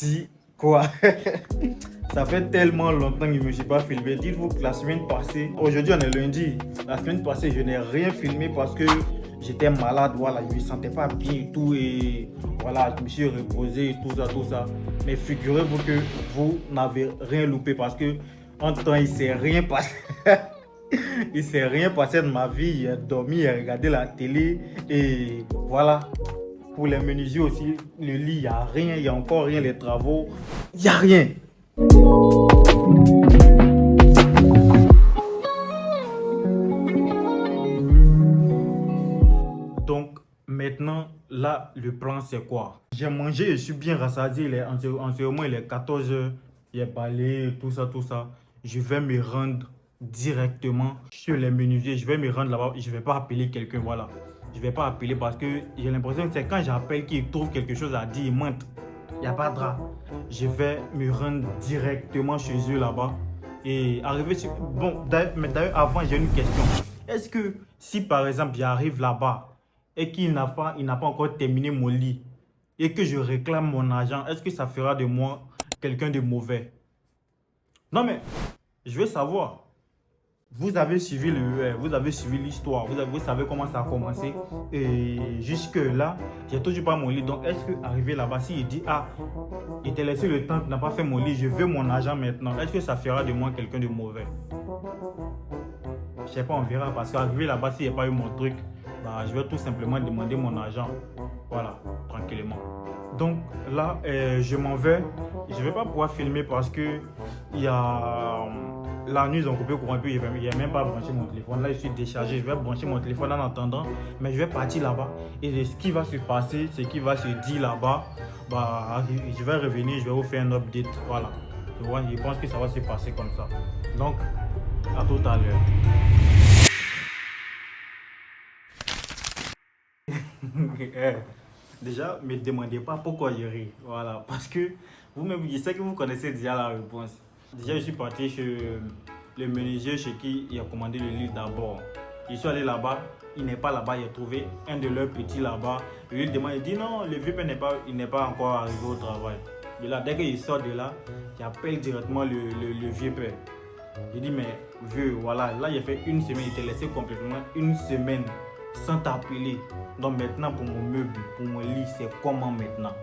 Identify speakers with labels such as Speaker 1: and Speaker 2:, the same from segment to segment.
Speaker 1: dit quoi? Ça fait tellement longtemps que je ne me suis pas filmé. Dites-vous que la semaine passée, aujourd'hui on est lundi, la semaine passée je n'ai rien filmé parce que j'étais malade, voilà, je ne me sentais pas bien et tout, et voilà, je me suis reposé et tout ça, tout ça. Mais figurez-vous que vous n'avez rien loupé parce que en temps il ne s'est rien passé. Il s'est rien passé de ma vie, j'ai dormi, j'ai regardé la télé et voilà. Pour les menuisiers aussi, le lit, il n'y a rien, il n'y a encore rien, les travaux, il n'y a rien. Donc maintenant, là, le plan c'est quoi? J'ai mangé, je suis bien rassasié, en ce moment il est 14 h, j'ai balayé, tout ça, tout ça. Je vais me rendre directement chez les menuisiers, je vais me rendre là-bas, je ne vais pas appeler quelqu'un, voilà. Je ne vais pas appeler parce que j'ai l'impression que c'est quand j'appelle qu'ils trouvent quelque chose à dire, ils mentent. Il n'y a pas de drap. Je vais me rendre directement chez eux là-bas et arriver sur... Bon, mais d'ailleurs, avant, j'ai une question. Est-ce que si par exemple j'arrive là-bas et il n'a pas encore terminé mon lit et que je réclame mon argent, est-ce que ça fera de moi quelqu'un de mauvais? Non mais, je veux savoir. Vous avez suivi vous avez suivi l'histoire, vous savez comment ça a commencé. Et jusque là, j'ai toujours pas mon lit. Donc est-ce que arrivé là-bas, s'il dit ah, il t'a laissé le temps, tu n'as pas fait mon lit, je veux mon argent maintenant, est-ce que ça fera de moi quelqu'un de mauvais? Je sais pas, on verra parce qu'arrivé là-bas, s'il n'y a pas eu mon truc, bah, je vais tout simplement demander mon argent. Voilà, tranquillement. Donc là, je m'en vais. Je ne vais pas pouvoir filmer parce que il y a la nuit, ils ont coupé le courant, puis il n'y a même pas branché mon téléphone. Là, je suis déchargé. Je vais brancher mon téléphone en attendant. Mais je vais partir là-bas. Et ce qui va se passer, ce qui va se dire là-bas, bah, je vais revenir, je vais vous faire un update. Voilà. Je pense que ça va se passer comme ça. Donc, à tout à l'heure. Déjà, ne me demandez pas pourquoi je ris. Voilà, parce que vous-même, je sais que vous connaissez déjà la réponse. Déjà, je suis parti chez le menuisier chez qui il a commandé le lit d'abord. Je suis allé là-bas, il n'est pas là-bas, il a trouvé un de leurs petits là-bas. Je lui demande, il dit non, le vieux père n'est pas encore arrivé au travail. Et là, dès qu'il sort de là, j'appelle directement le vieux père. Je dis, mais vieux, voilà, là, j'ai fait une semaine, il t'a laissé complètement une semaine sans t'appeler. Donc maintenant, pour mon meuble, pour mon lit, c'est comment maintenant?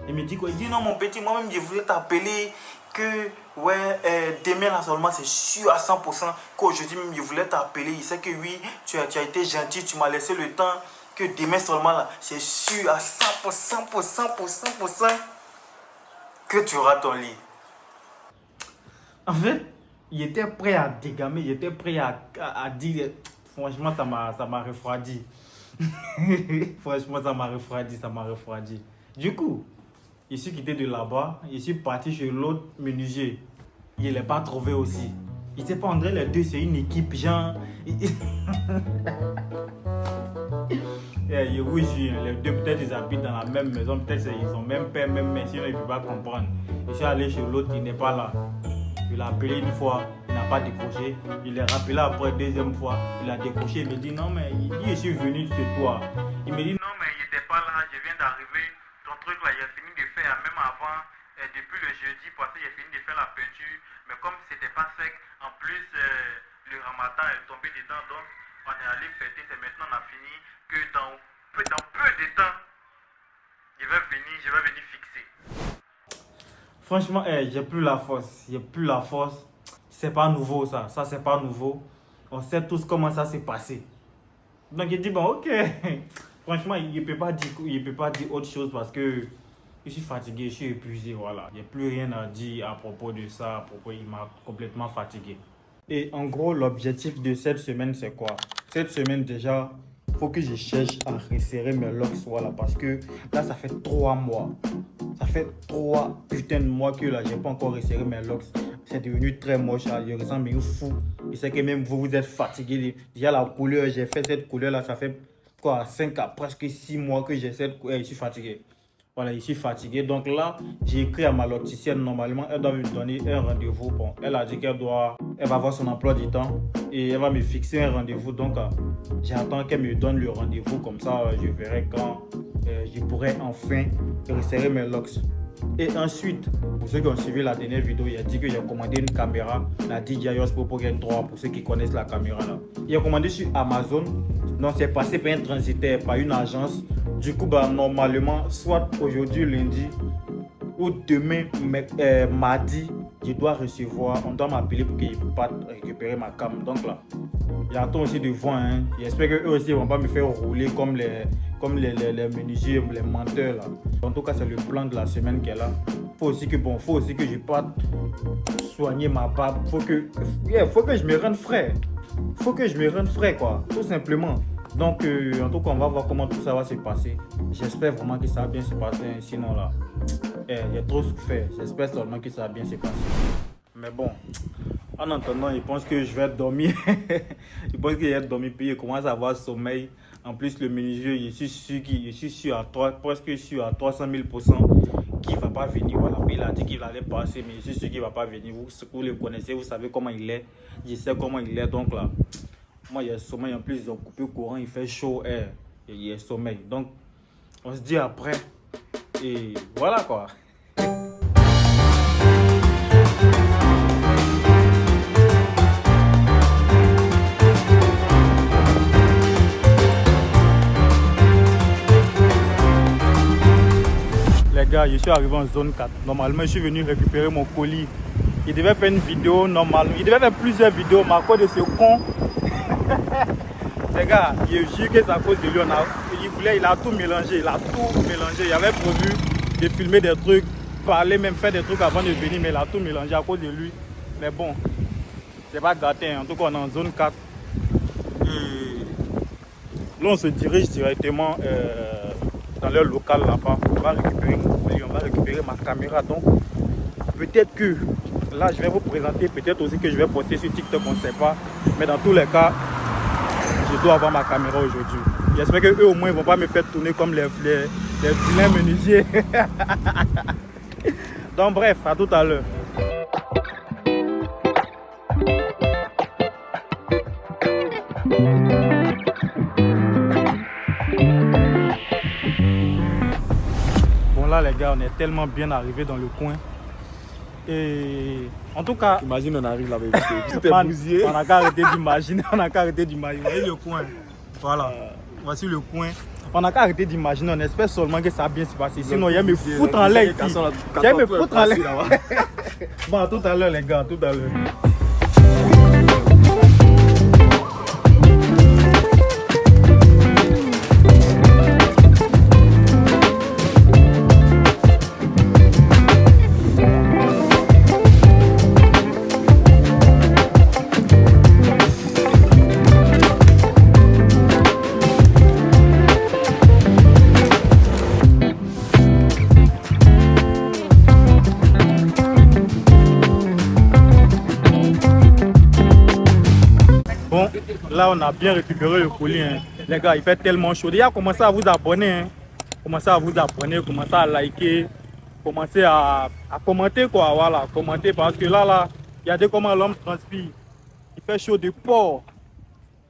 Speaker 1: Il me dit quoi? Il dit non, mon petit, moi-même, je voulais t'appeler que, ouais, demain là seulement, c'est sûr à 100% qu'aujourd'hui même, je voulais t'appeler. Il sait que oui, tu as été gentil, tu m'as laissé le temps, que demain seulement là, c'est sûr à 100% que tu auras ton lit. En fait, il était prêt à dégamer, il était prêt à dire, franchement, ça m'a refroidi. Franchement, ça m'a refroidi. Du coup, je suis quitté de là-bas, je suis parti chez l'autre menuisier. Il ne l'a pas trouvé aussi. Il ne sait pas, André, les deux, c'est une équipe, genre. Je vous jure, les deux, peut-être ils habitent dans la même maison, peut-être ils sont même père, même mère, sinon ils ne peuvent pas comprendre. Je suis allé chez l'autre, il n'est pas là. Je l'ai appelé une fois, il n'a pas décroché. Il l'a rappelé après deuxième fois, il a décroché. Il me dit non, mais il dit je suis venu chez toi. Il me dit non, mais il n'était pas là, je viens d'arriver. Ton truc là, j'ai fini de faire, même avant, depuis le jeudi passé, j'ai fini de faire la peinture. Mais comme c'était pas sec, en plus, le ramadan est tombé dedans, donc on est allé fêter. C'est maintenant on a fini que dans peu de temps, je vais venir fixer. Franchement, j'ai plus la force. C'est pas nouveau ça. Ça, c'est pas nouveau. On sait tous comment ça s'est passé. Donc, il dit, bon, ok. Franchement, il ne peut pas dire autre chose parce que je suis fatigué, je suis épuisé, voilà. Il n'y a plus rien à dire à propos de ça. Il m'a complètement fatigué. Et en gros, l'objectif de cette semaine, c'est quoi? Cette semaine, déjà, il faut que je cherche à resserrer mes locks, voilà. Parce que là, ça fait 3 mois. Ça fait 3 putains de mois que là, j'ai pas encore resserré mes locks. C'est devenu très moche. Là. Je ressemble à un fou. Je sais que même vous êtes fatigué. Déjà, la couleur, j'ai fait cette couleur là. Ça fait quoi, 5 à presque 6 mois que j'ai cette couleur. Je suis fatigué. Voilà, je suis fatigué. Donc là, j'ai écrit à ma locticienne. Normalement, elle doit me donner un rendez-vous. Bon, elle a dit elle va voir son emploi du temps et elle va me fixer un rendez-vous. Donc, j'attends qu'elle me donne le rendez-vous. Comme ça, je verrai quand je pourrai enfin resserrer mes locks. Et ensuite, pour ceux qui ont suivi la dernière vidéo, il a dit que j'ai commandé une caméra, la DJI Osmo Pocket 3, pour ceux qui connaissent la caméra là. Il a commandé sur Amazon, donc c'est passé par un transitaire, par une agence. Du coup, normalement, soit aujourd'hui lundi ou demain mardi, je dois recevoir, on doit m'appeler pour qu'ils partent récupérer ma cam. Donc là, j'attends aussi de voir. Hein. J'espère qu'eux aussi ne vont pas me faire rouler comme les menuisiers, les menteurs là. En tout cas, c'est le plan de la semaine qu'elle a. Faut aussi que je parte soigner ma barbe. Faut que je me rende frais. Faut que je me rende frais quoi, tout simplement. Donc en tout cas, on va voir comment tout ça va se passer. J'espère vraiment que ça va bien se passer. Sinon là, il y a trop souffert. J'espère seulement que ça va bien se passer. Mais bon, en attendant, je pense que je vais dormir. Je pense que je vais dormir puis je commence à avoir sommeil. En plus, le menuisier, je suis sûr à 300 000% qu'il ne va pas venir. Voilà. Il a dit qu'il allait passer, mais je suis sûr qu'il ne va pas venir. Vous le connaissez, vous savez comment il est. Je sais comment il est. Donc là, moi, il y a sommeil. En plus, ils ont coupé le courant, il fait chaud. Il y a sommeil. Donc, on se dit après. Et voilà quoi. Les gars, je suis arrivé en zone 4. Normalement, je suis venu récupérer mon colis. Il devait faire une vidéo normale. Il devait faire plusieurs vidéos, mais à cause de ce con. Les gars, je jure que c'est à cause de lui. Il a tout mélangé. Il avait prévu de filmer des trucs, parler, même faire des trucs avant de venir, mais il a tout mélangé à cause de lui. Mais bon, c'est pas gâté. En tout cas, on est en zone 4. Là, on se dirige directement dans leur local là-bas. On va récupérer ma caméra. Donc, peut-être que là, je vais vous présenter, peut-être aussi que je vais poster sur TikTok, on ne sait pas. Mais dans tous les cas, je dois avoir ma caméra aujourd'hui. J'espère qu'eux au moins ne vont pas me faire tourner comme les vilains menuisiers. Donc bref, à tout à l'heure. Bon là les gars, on est tellement bien arrivé dans le coin. Et en tout cas,
Speaker 2: imagine on arrive là-bas, tout est bousillé.
Speaker 1: On n'a qu'à arrêter d'imaginer, Voyez le coin. Voilà, voici le coin. On n'a qu'à arrêter d'imaginer, on espère seulement que ça va bien se passer. Sinon, il y a me foutre en l'air ici. Il y a me foutre en l'air. Bon, à tout à l'heure les gars, à tout à l'heure. Bon, là on a bien récupéré le colis. Hein. Les gars, il fait tellement chaud. Déjà, commencez à vous abonner. Hein. Commencez à vous abonner, commencez à liker, commencez à commenter quoi. Voilà, commenter parce que là, regardez comment l'homme transpire. Il fait chaud de porc.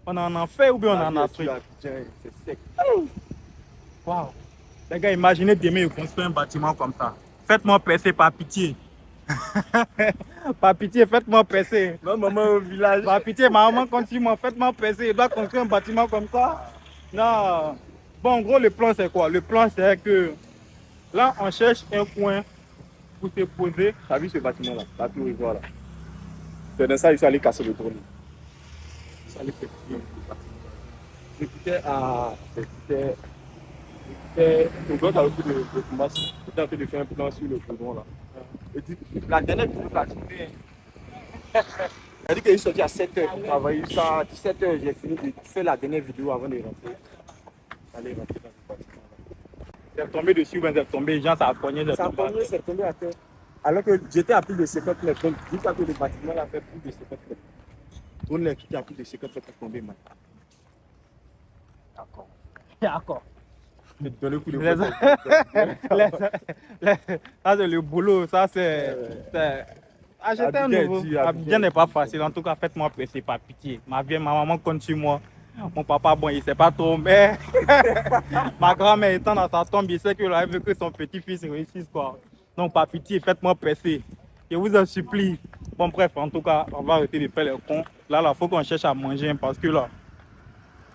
Speaker 1: On en enfer ou bien on en Afrique?
Speaker 2: C'est sec.
Speaker 1: Wow. Les gars, imaginez demain je construis un bâtiment comme ça. Faites-moi percer par pitié. Par pitié, faites-moi percer.
Speaker 2: Ma maman au village.
Speaker 1: Par pitié, ma maman continue, faites-moi percer. Il doit construire un bâtiment comme ça. Non. Bon, en gros, le plan c'est quoi? Le plan c'est que là, on cherche un coin pour se poser.
Speaker 2: T'as vu ce bâtiment là? La tour ivoire là. C'est dans ça qu'il allé casser le drone. Ça allait faire le bâtiment. C'était à. C'était. On doit avoir le combat. C'était en train de faire un plan sur le goudron là. Et puis, la dernière vidéo que j'ai elle a dit qu'elle est sortie à 7h pour travailler. Ça, à 17h, j'ai fini de faire la dernière vidéo avant de rentrer. J'allais rentrer dans le bâtiment.
Speaker 1: C'est tombé dessus, ben c'est tombé, les gens ça a cogné.
Speaker 2: Ça a cogné, c'est tombé à terre. Alors que j'étais à plus de 50 mètres. Donc, dis pas que le bâtiment a fait plus de 50 mètres. Tout le qui a plus de 50 mètres est tombé maintenant. D'accord.
Speaker 1: D'accord.
Speaker 2: Dans le coup de
Speaker 1: ça c'est le boulot, ça c'est. Acheter un nouveau. Abidjan n'est pas facile, en tout cas faites-moi presser par pitié. Ma maman compte sur moi. Mon papa, bon, il ne sait pas trop, mais ma grand-mère étant dans sa tombe, il sait que là, elle veut que son petit-fils réussisse quoi. Donc, par pitié, faites-moi presser. Je vous en supplie. Bon, bref, en tout cas, on va arrêter de faire les cons. Là, il faut qu'on cherche à manger hein, parce que là,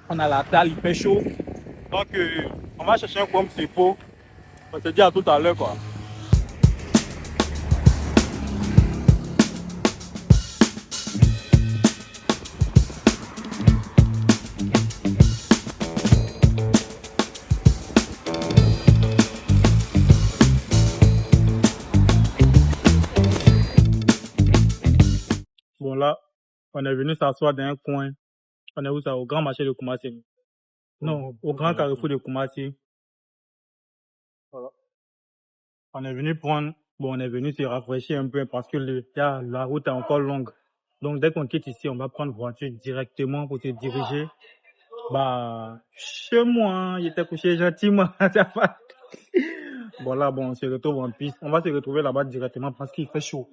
Speaker 1: on a la dalle, il fait chaud. Donc, on va chercher un coin de pot. On se dit à tout à l'heure, quoi. Bon, là, on est venu s'asseoir dans un coin. On est où ça? Au grand marché de Koumassi. Non, au grand carrefour de Koumassi. Voilà. On est venu prendre, bon, on est venu se rafraîchir un peu parce que la route est encore longue. Donc, dès qu'on quitte ici, on va prendre voiture directement pour se diriger. Bah, chez moi, hein, il était couché gentiment. Bon, là, bon, on se retrouve en piste. On va se retrouver là-bas directement parce qu'il fait chaud.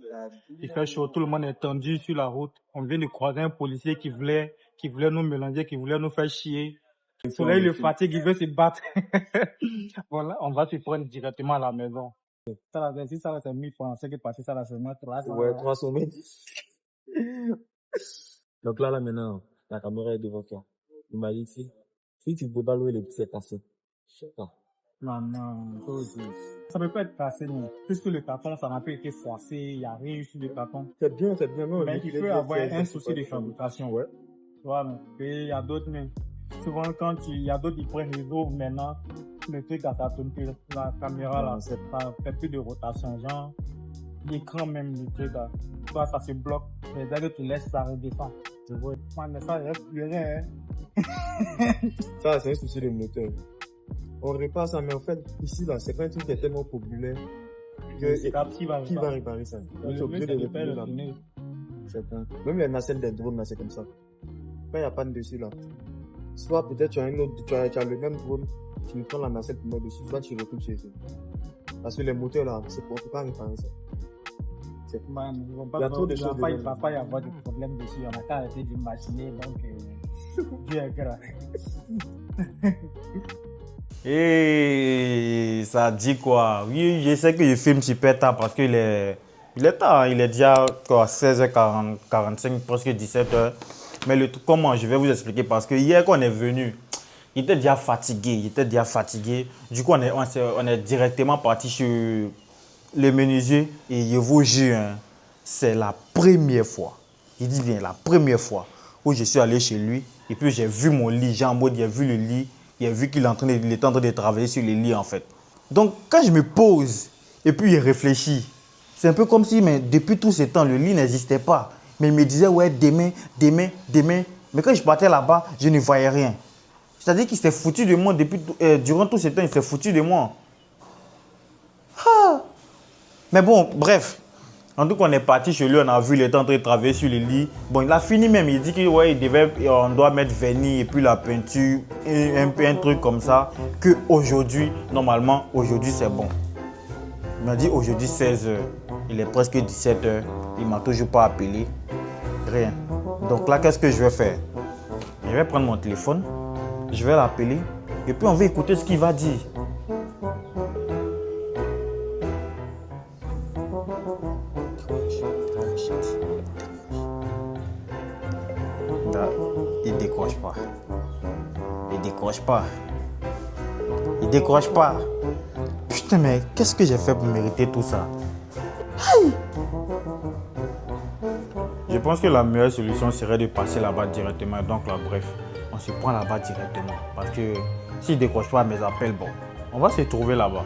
Speaker 1: Il fait chaud. Tout le monde est tendu sur la route. On vient de croiser un policier qui voulait nous mélanger, qui voulait nous faire chier. Le soleil le fatigue, il veut se battre. Voilà, on va se prendre directement à la maison. Ça, là, si ça, là, c'est 1000 francs. C'est que passer ça, là, c'est moins 300.
Speaker 3: Ouais, 300 mètres. Donc là, maintenant, la caméra est devant toi. Il m'a dit, si tu peux pas louer le petit cassé. Je sais pas.
Speaker 1: Non, ça aussi. Ça peut pas être cassé, non. Puisque le carton, ça n'a pas été forcé, il n'y a rien eu sur le carton.
Speaker 3: C'est bien, non.
Speaker 1: Mais il peut avoir un souci de fabrication. Ouais. Voilà. Et il y a d'autres, mais souvent, il y a d'autres qui prennent les autres maintenant, le truc, ça tourne plus. La caméra, là, c'est pas, fait plus de rotation, genre, l'écran même, le truc, là. Soit ça se bloque, mais dès que tu laisses, ça redescend. Tu vois. Mais ça, il reste plus rien, hein.
Speaker 3: Ça, c'est un souci de moteur. On répare ça, mais en fait, ici, là, c'est pas un truc qui est tellement populaire que qui va réparer ça? Donc, tu es obligé de réparer là. C'est pas. Même les nacelles des drones, là, c'est comme ça. Quand il n'y a pas de dessus, là. Soit peut-être tu as un autre, tu as le même drone, tu prends la nacelle pour mettre dessus, soit tu recoupes chez eux. Parce que les moteurs, là, c'est pour pas réparer ça.
Speaker 1: Il y a trop de choses. Il ne va pas y avoir de problème dessus. On a qu'à arrêter d'imaginer, donc, Dieu est grand.
Speaker 4: Et ça dit quoi? Oui, je sais que je filme super tard parce qu'il est tard, hein. Il est déjà 16h45, presque 17h. Mais le truc, comment je vais vous expliquer? Parce que hier, quand on est venu, il était déjà fatigué. Du coup, on est directement parti sur le menuisier. Et je vous jure, hein, c'est la première fois, il dit bien la première fois, où je suis allé chez lui. Et puis, j'ai vu mon lit, j'ai vu le lit. Il a vu qu'il est en train de travailler sur les lits, en fait. Donc, quand je me pose et puis il réfléchit, c'est un peu comme si, mais depuis tout ce temps, le lit n'existait pas. Mais il me disait, ouais, demain. Mais quand je partais là-bas, je ne voyais rien. C'est-à-dire qu'il s'est foutu de moi durant tout ce temps, il s'est foutu de moi. Ah. Mais bon, bref. En tout cas, on est parti chez lui, on a vu, il était en train de travailler sur le lit. Bon, il a fini même, il dit qu'on doit mettre vernis et puis la peinture, un truc comme ça. Que aujourd'hui, normalement, aujourd'hui c'est bon. Il m'a dit aujourd'hui 16h, il est presque 17h, il m'a toujours pas appelé, rien. Donc là, qu'est-ce que je vais faire? Je vais prendre mon téléphone, je vais l'appeler et puis on va écouter ce qu'il va dire. Il décroche pas. Putain, mais qu'est-ce que j'ai fait pour mériter tout ça? Aïe! Je pense que la meilleure solution serait de passer là-bas directement. Donc là, bref, on se prend là-bas directement. Parce que s'il décroche pas mes appels, bon, on va se trouver là-bas.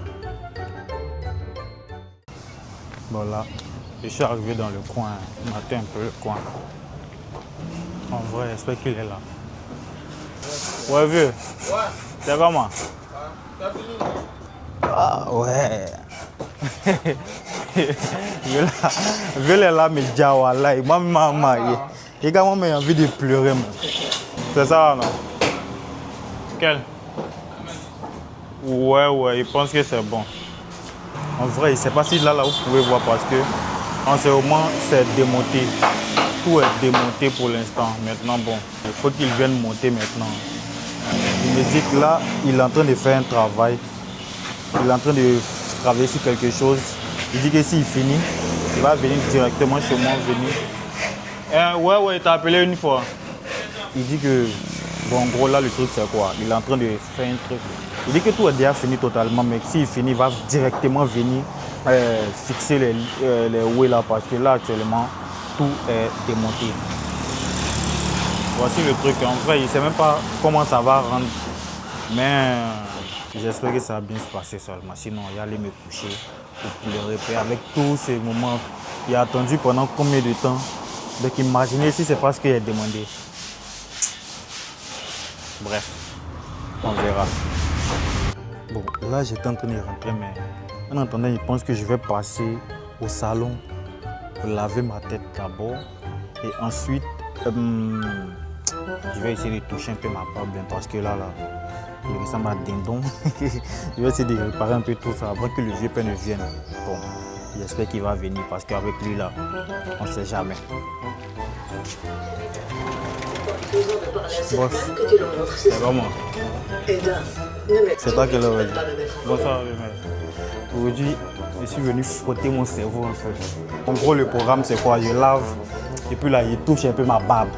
Speaker 4: Bon là, je suis arrivé dans le coin. Il m'attend un peu le coin. En vrai, j'espère qu'il est là. Ouais, vieux. Ouais. C'est comment? T'as fini? Ah, ouais. Je l'ai là, mais Jawa là. Maman, il a quand même envie de pleurer. C'est ça, non? Quel? Ouais, il pense que c'est bon. En vrai, il ne sait pas si là, vous pouvez voir parce que en ce moment, c'est démonté. Tout est démonté pour l'instant. Maintenant, bon, il faut qu'il vienne monter maintenant. Il me dit que là, il est en train de faire un travail. Il est en train de travailler sur quelque chose. Il dit que s'il finit, il va venir directement chez moi venir. Ouais, il t'a appelé une fois. Il dit que, bon, en gros, là, le truc, c'est quoi? Il est en train de faire un truc. Il dit que tout est déjà fini totalement, mais s'il finit, il va directement venir fixer les houées là, parce que là, actuellement, tout est démonté. Voici le truc. En vrai, il ne sait même pas comment ça va rendre. Mais j'espère que ça va bien se passer seulement. Sinon, il allait me coucher pour pleurer. Avec tous ces moments, il a attendu pendant combien de temps? Donc imaginez si c'est pas ce qu'il a demandé. Bref, on verra. Bon, là j'étais en train de rentrer, mais en attendant, je pense que je vais passer au salon pour laver ma tête d'abord. Et ensuite, je vais essayer de toucher un peu ma barbe parce que là, il ressemble à dindon. Je vais essayer de réparer un peu tout ça avant que le vieux père ne vienne. Bon, j'espère qu'il va venir parce qu'avec lui là, on ne sait jamais. Boss, c'est vraiment. C'est toi qui l'as dit. Bonsoir, aujourd'hui, je suis venu frotter mon cerveau en fait. En gros, le programme c'est quoi? Je lave et puis là, je touche un peu ma barbe.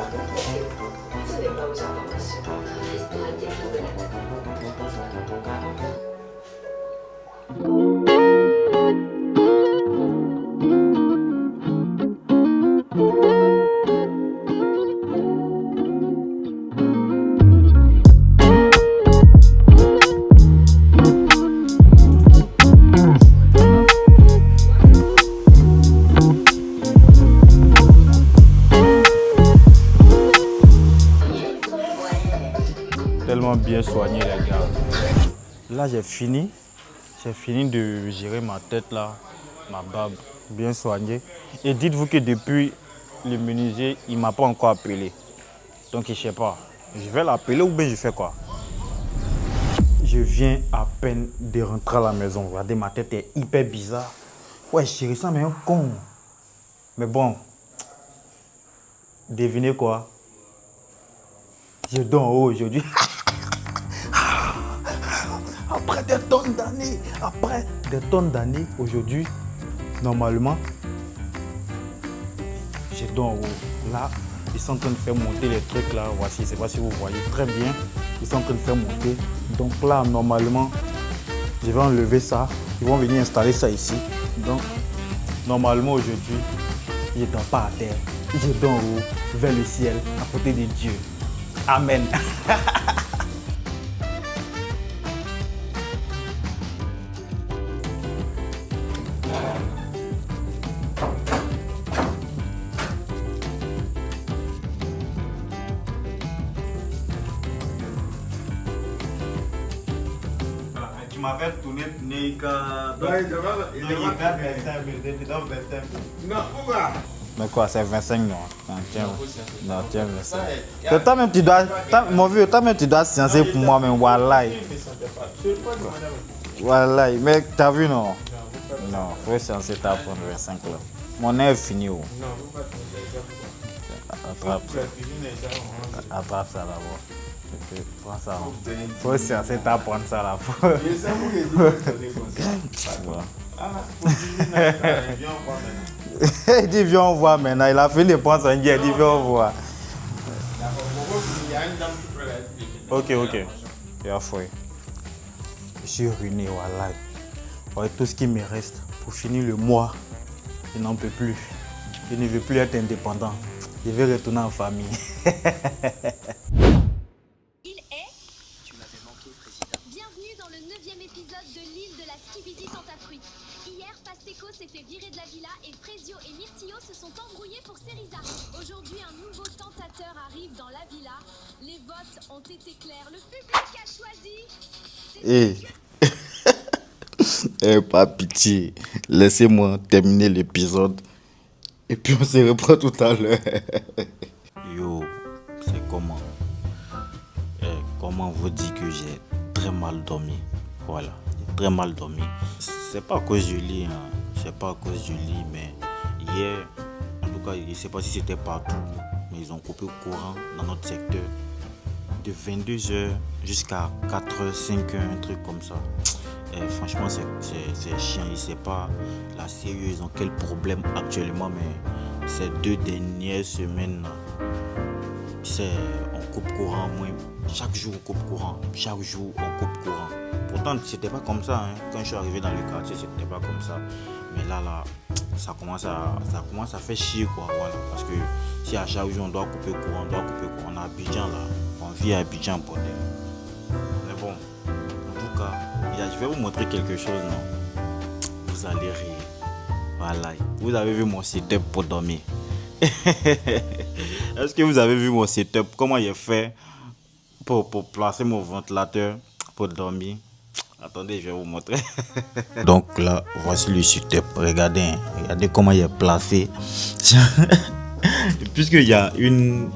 Speaker 4: Tellement bien soigné les gars. Là j'ai fini de gérer ma tête là, ma barbe bien soignée. Et dites-vous que depuis le menuisier, il ne m'a pas encore appelé. Donc je ne sais pas, je vais l'appeler ou bien je fais quoi? Je viens à peine de rentrer à la maison. Regardez, ma tête est hyper bizarre. Ouais, je ressemble à un con. Mais bon, devinez quoi? Je dors en haut aujourd'hui. Après des tonnes d'années, aujourd'hui, normalement, je dors en haut. Là, ils sont en train de faire monter les trucs là. Voici, je ne sais pas si vous voyez très bien. Ils sont en train de faire monter. Donc là, normalement, je vais enlever ça. Ils vont venir installer ça ici. Donc, normalement, aujourd'hui, je ne dors pas à terre. Je dors en haut, vers le ciel, à côté de Dieu. Amen. Tu m'avais tourné mais quoi, c'est 25 non? Non, tiens, 25. Toi-même, tu dois, mon vieux, toi-même, tu dois sciencer pour moi, mais wallahi. Wallahi, mais t'as vu, non? Non, faut sciencer ta prendre 25 là. Mon air est fini, oh. Attrape ça là-bas. Prends ça. Faut sciencer ta prendre ça là. Il dit viens on voit maintenant, il a fini de prendre son guerre, il dit viens on voit. Ok, il a fouillé. Je suis ruiné, voilà. Ouais, tout ce qui me reste pour finir le mois, je n'en peux plus. Je ne veux plus être indépendant. Je vais retourner en famille.
Speaker 5: Bienvenue dans le 9e épisode de l'île de la Skibidi Tentafruite. Hier, Pasteco s'est fait virer de la villa et Frezio et Myrtillo se sont embrouillés pour Cerisa. Aujourd'hui, un nouveau tentateur arrive dans la villa. Les votes ont été clairs. Le public a choisi.
Speaker 6: Pas pitié. Laissez-moi terminer l'épisode. Et puis on se reprend tout à l'heure.
Speaker 4: Yo, c'est comment? Comment vous dire que j'ai très mal dormi? Voilà, j'ai très mal dormi. C'est pas à cause du lit, hein. C'est pas à cause du lit, mais hier, en tout cas, je ne sais pas si c'était partout, mais ils ont coupé le courant dans notre secteur de 22h jusqu'à 4h, 5h, un truc comme ça.
Speaker 6: franchement, c'est chiant. Je ne sais pas la série, ils ont quel problème actuellement, mais ces 2 dernières semaines, on coupe courant. Moi, chaque jour, on coupe courant. Chaque jour, on coupe courant. Pourtant, c'était pas comme ça. Hein. Quand je suis arrivé dans le quartier, c'était pas comme ça. Mais là, ça commence à faire chier, quoi. Voilà. Parce que si à chaque jour, on doit couper courant, on est à Abidjan, là. On vit à Abidjan, bordel. Mais bon, en tout cas, je vais vous montrer quelque chose, non? Vous allez rire. Voilà. Vous avez vu mon setup pour dormir. Est-ce que vous avez vu mon setup? Comment j'ai fait pour placer mon ventilateur pour dormir? Attendez, je vais vous montrer. Donc là, voici le setup. Regardez comment il est placé. Puisqu'il y a une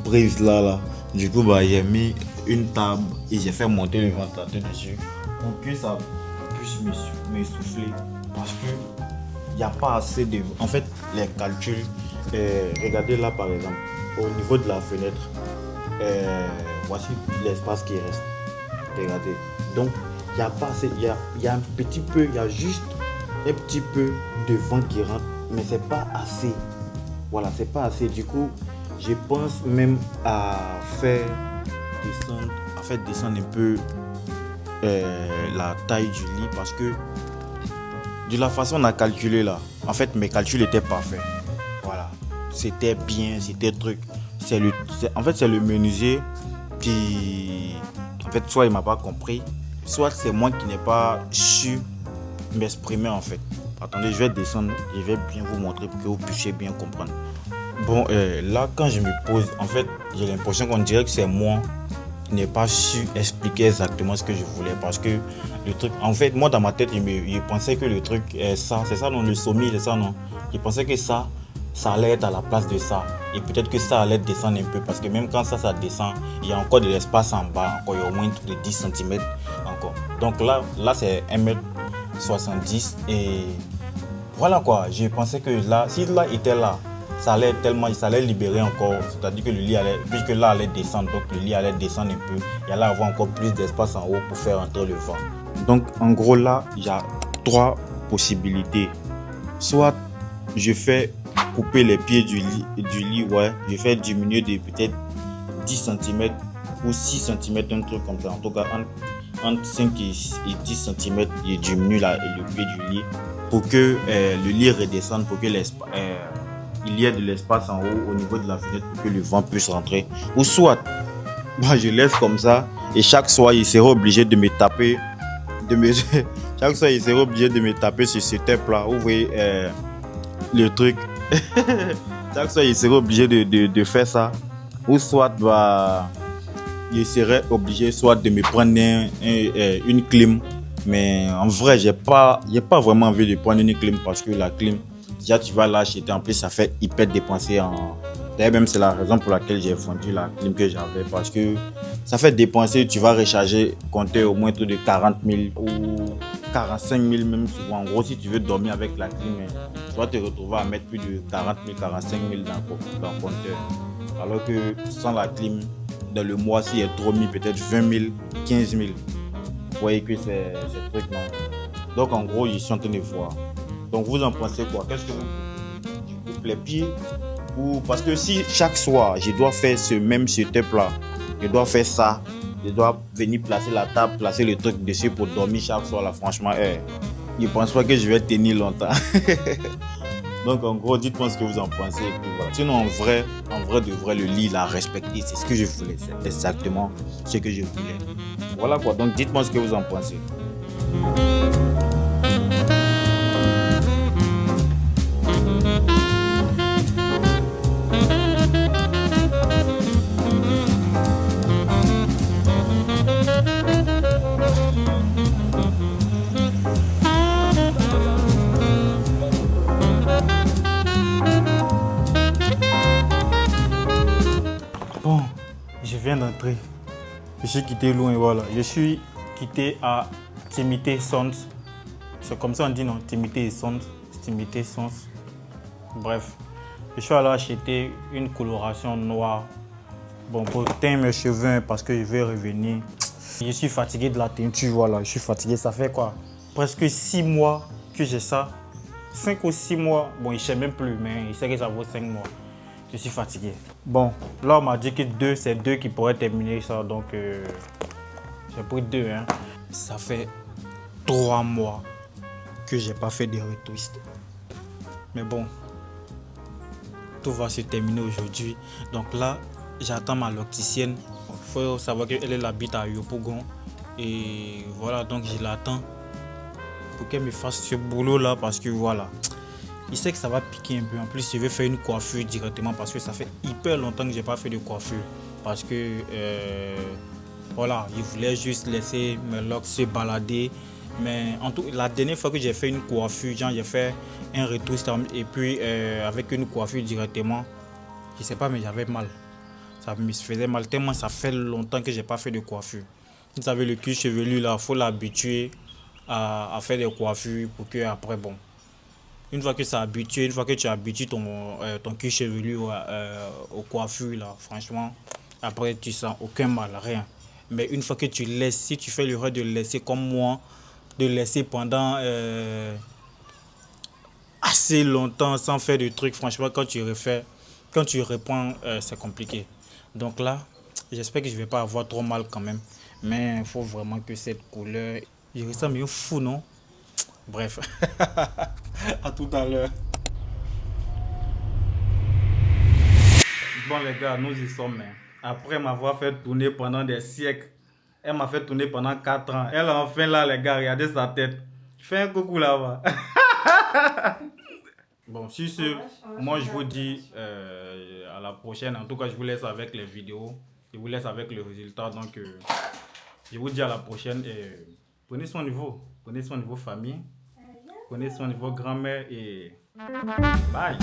Speaker 6: prise là, du coup, j'ai mis une table et j'ai fait monter le ventilateur dessus pour que ça puisse m'essouffler. Parce que il n'y a pas assez de... En fait, les calculs, regardez là par exemple, au niveau de la fenêtre, voici l'espace qui reste. Regardez. Donc, il y a pas assez, il y a un petit peu, il y a juste un petit peu de vent qui rentre, mais c'est pas assez. Voilà, c'est pas assez. Du coup, je pense même à faire descendre un peu la taille du lit parce que de la façon on a calculé là, en fait mes calculs étaient parfaits. Voilà, c'était bien, c'était truc. En fait c'est le menuisier qui, en fait, soit il m'a pas compris, soit c'est moi qui n'ai pas su m'exprimer en fait. Attendez, je vais descendre, je vais bien vous montrer pour que vous puissiez bien comprendre. Bon, là quand je me pose, en fait, j'ai l'impression qu'on dirait que c'est moi qui n'ai pas su expliquer exactement ce que je voulais parce que le truc, en fait, moi dans ma tête, je pensais que le truc est ça, c'est ça non, le sommier, c'est ça non. Je pensais que ça allait être à la place de ça et peut-être que ça allait descendre un peu parce que même quand ça descend, il y a encore de l'espace en bas, encore il y a au moins de 10 cm encore. Donc là c'est 1m70 et voilà quoi, je pensais que là, si là était là, ça allait libérer encore, c'est-à-dire que le lit allait, puisque là allait descendre, donc le lit allait descendre un peu, il allait avoir encore plus d'espace en haut pour faire entrer le vent. Donc en gros là, il y a 3 possibilités. Soit je fais couper les pieds du lit, ouais, je fais diminuer de peut-être 10 cm ou 6 cm, un truc comme ça, en tout cas entre 5 et 10 cm, je diminue le pied du lit pour que le lit redescende, pour que il y ait de l'espace en haut au niveau de la fenêtre pour que le vent puisse rentrer. Ou soit, je laisse comme ça et chaque soir, il sera obligé de me taper, chaque soir, il sera obligé de me taper sur ce tape là. Vous voyez le truc. Chaque soir, il sera obligé de faire ça. Ou soit, il serait obligé soit de me prendre une clim. Mais en vrai, j'ai pas vraiment envie de prendre une clim parce que la clim, déjà tu vas l'acheter, en plus ça fait hyper dépenser D'ailleurs même c'est la raison pour laquelle j'ai vendu la clim que j'avais parce que ça fait dépenser, tu vas recharger, compter au moins tout de 40 000 ou 45 000 même souvent. En gros si tu veux dormir avec la clim, tu vas te retrouver à mettre plus de 40 000, 45 000 dans le compteur. Alors que sans la clim, dans le mois s'il y a trop mis peut-être 20 000, 15 000. Vous voyez que c'est truc non. Donc en gros, ils sont en train de voir. Donc vous en pensez quoi? Qu'est-ce que je coupe les pieds ou parce que si chaque soir je dois faire ce même setup là, je dois faire ça, je dois venir placer la table, placer le truc dessus pour dormir chaque soir là, franchement, je pense pas que je vais tenir longtemps. Donc en gros, dites-moi ce que vous en pensez. Et puis, voilà. Sinon en vrai de vrai, le lit l'a respecté, c'est ce que je voulais, c'est exactement ce que je voulais. Voilà quoi, donc dites-moi ce que vous en pensez.
Speaker 1: Bon, je viens d'entrer. Je suis quitté loin, voilà. Je suis quitté à Timité Sons. C'est comme ça on dit, non? Timité Sons. Timité Sons. Bref, je suis allé acheter une coloration noire. Bon, pour teindre mes cheveux, parce que je vais revenir.
Speaker 4: Je suis fatigué de la teinture, voilà. Je suis fatigué. Ça fait quoi? Presque 6 mois que j'ai ça. 5 ou 6 mois. Bon, il ne sait même plus, mais il sait que ça vaut 5 mois. Je suis fatigué. Bon, là, on m'a dit que c'est 2 qui pourraient terminer ça. Donc, j'ai pris 2. Hein. Ça fait 3 mois que j'ai pas fait de retwist. Mais bon, tout va se terminer aujourd'hui. Donc là, j'attends ma locticienne. Il faut savoir qu'elle habite à Yopougon. Et voilà, donc je l'attends pour qu'elle me fasse ce boulot là parce que voilà. Il sait que ça va piquer un peu. En plus, je vais faire une coiffure directement parce que ça fait hyper longtemps que je n'ai pas fait de coiffure. Parce que, voilà, je voulais juste laisser mes locks se balader. Mais en tout, la dernière fois que j'ai fait une coiffure, genre j'ai fait un retwist et puis avec une coiffure directement, je ne sais pas, mais j'avais mal. Ça me faisait mal tellement ça fait longtemps que je n'ai pas fait de coiffure. Vous savez, le cuir chevelu, là, il faut l'habituer à faire des coiffures pour que après, bon. Une fois que ça habitué, une fois que tu habitues ton cuir chevelu aux coiffures, là, franchement, après tu sens aucun mal, rien. Mais une fois que tu laisses, si tu fais l'erreur de laisser comme moi, de laisser pendant assez longtemps sans faire de trucs, franchement, quand tu reprends, c'est compliqué. Donc là, j'espère que je ne vais pas avoir trop mal quand même. Mais il faut vraiment que cette couleur, je ressens mieux fou, non? Bref, à tout à l'heure. Bon les gars, nous y sommes. Après m'avoir fait tourner pendant des siècles, elle m'a fait tourner pendant 4 ans. Elle enfin là les gars, regardez sa tête. Fais un coucou là-bas. Bon, sur ce, moi je vous dis à la prochaine. En tout cas, je vous laisse avec les vidéos. Je vous laisse avec le résultat. Donc, je vous dis à la prochaine. Et prenez soin de vous. Prenez soin de vos familles. Prenez soin de vos grand-mères et bye.